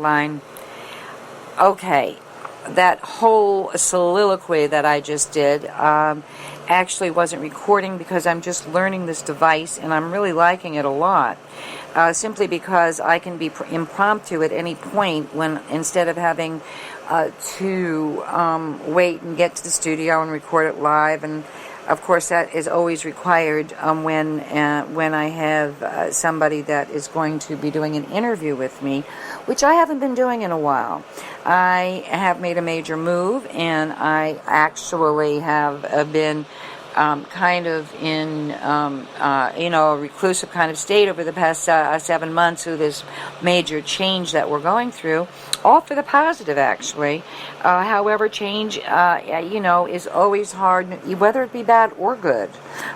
line. Okay, that whole soliloquy that I just did actually wasn't recording because I'm just learning this device and I'm really liking it a lot. Simply because I can be impromptu at any point when instead of having to wait and get to the studio and record it live, and of course that is always required when I have somebody that is going to be doing an interview with me, which I haven't been doing in a while. I have made a major move, and I actually have been kind of in, a reclusive kind of state over the past 7 months through this major change that we're going through, all for the positive, actually. However, change, is always hard, whether it be bad or good,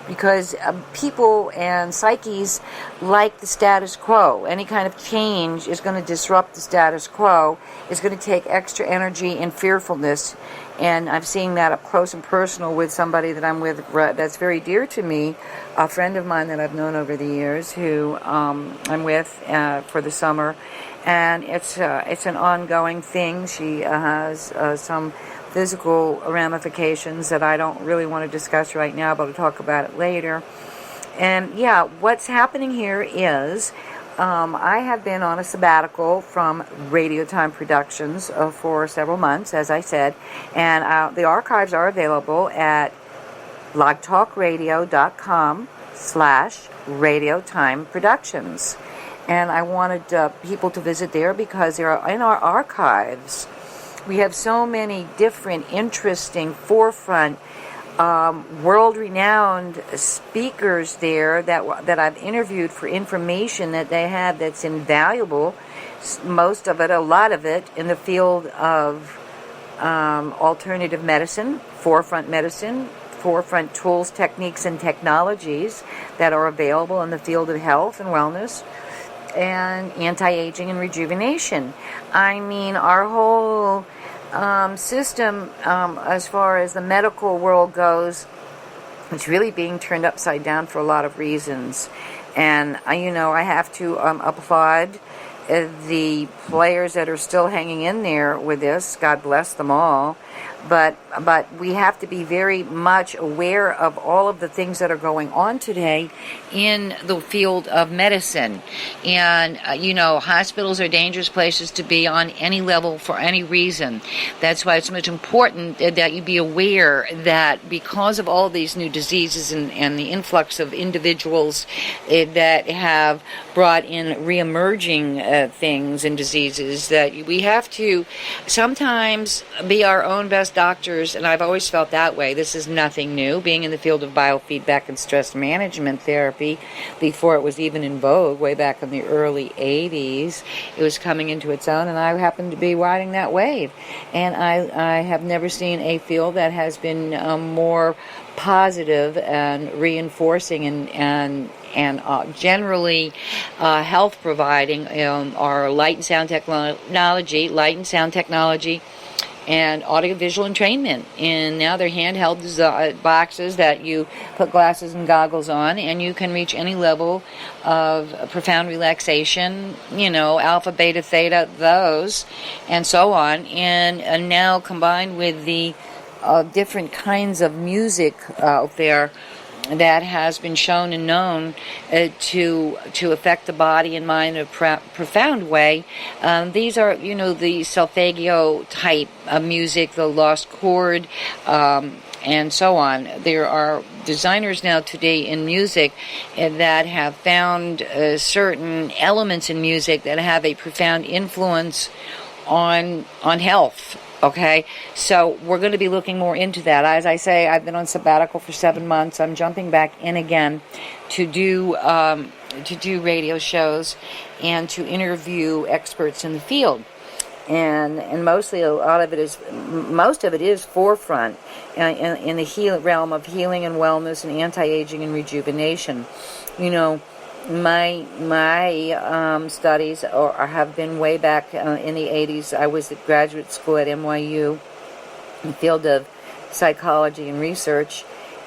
because people and psyches like the status quo. Any kind of change is going to disrupt the status quo. It's going to take extra energy and fearfulness. And I'm seeing that up close and personal with somebody that I'm with that's very dear to me, a friend of mine that I've known over the years who I'm with for the summer. And it's an ongoing thing. She has some physical ramifications that I don't really want to discuss right now, but I'll talk about it later. And yeah, what's happening here is I have been on a sabbatical from Radio Time Productions for several months, as I said, and the archives are available at blogtalkradio.com/Radio Time Productions. And I wanted people to visit there because there are in our archives, we have so many different, interesting, forefront, world-renowned speakers there that I've interviewed for information that they have that's invaluable. Most of it, a lot of it, in the field of alternative medicine, forefront tools, techniques, and technologies that are available in the field of health and wellness, and anti-aging and rejuvenation. I mean, our whole system, as far as the medical world goes, it's really being turned upside down for a lot of reasons. And I have to applaud the players that are still hanging in there with this. God bless them all. But we have to be very much aware of all of the things that are going on today in the field of medicine. And, hospitals are dangerous places to be on any level for any reason. That's why it's much important that you be aware that because of all these new diseases and the influx of individuals that have brought in reemerging things and diseases, that we have to sometimes be our own best doctors, and I've always felt that way. This is nothing new. Being in the field of biofeedback and stress management therapy before it was even in vogue, way back in the early 80s, it was coming into its own, and I happened to be riding that wave. And I have never seen a field that has been more positive and reinforcing and generally health providing our light and sound technology, and audiovisual entrainment. And now they're handheld boxes that you put glasses and goggles on, and you can reach any level of profound relaxation, alpha, beta, theta, those, and so on. And now combined with the different kinds of music out there that has been shown and known to affect the body and mind in a profound way. These are, the solfeggio type of music, the lost chord, and so on. There are designers now today in music that have found certain elements in music that have a profound influence on health. Okay, so we're going to be looking more into that. As I say, I've been on sabbatical for 7 months. I'm jumping back in again to do radio shows and to interview experts in the field. And mostly most of it is forefront in the realm of healing and wellness and anti-aging and rejuvenation. My studies have been way back in the 80s. I was at graduate school at NYU in the field of psychology and research,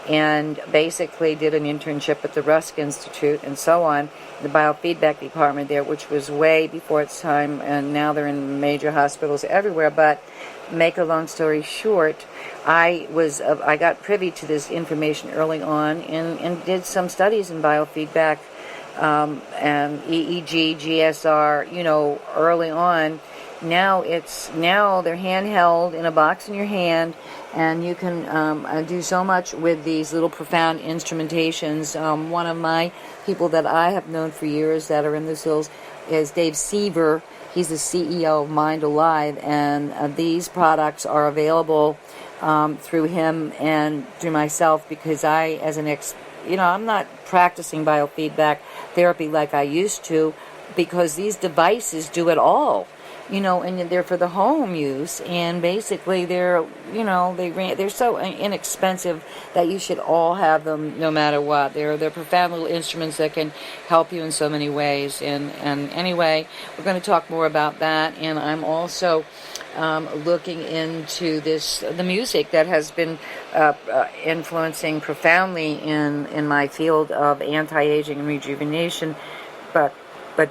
and basically did an internship at the Rusk Institute and so on, the biofeedback department there, which was way before its time, and now they're in major hospitals everywhere. But make a long story short, I got privy to this information early on and did some studies in biofeedback, and EEG, GSR, early on. Now they're handheld in a box in your hand, and you can do so much with these little profound instrumentations. One of my people that I have known for years that are in this field is Dave Seaver. He's the CEO of Mind Alive, and these products are available through him and through myself, because I'm not practicing biofeedback therapy like I used to, because these devices do it all. And they're for the home use, and basically they're so inexpensive that you should all have them no matter what. They're profound little instruments that can help you in so many ways. And anyway, we're going to talk more about that, and I'm also looking into the music that has been influencing profoundly in my field of anti-aging and rejuvenation, but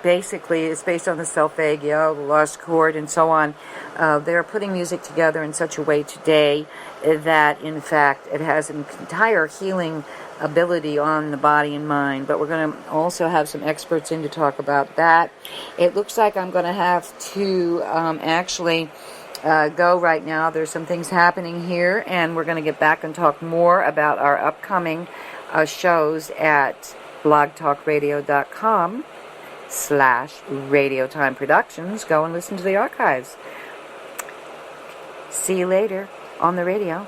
basically it's based on the Solfeggio, the lost chord, and so on. They're putting music together in such a way today that, in fact, it has an entire healing ability on the body and mind. But we're going to also have some experts in to talk about that. It looks like I'm going to have to actually go right now. There's some things happening here, and we're going to get back and talk more about our upcoming shows at blogtalkradio.com/Radio Time Productions. Go and listen to the archives. See you later on the radio.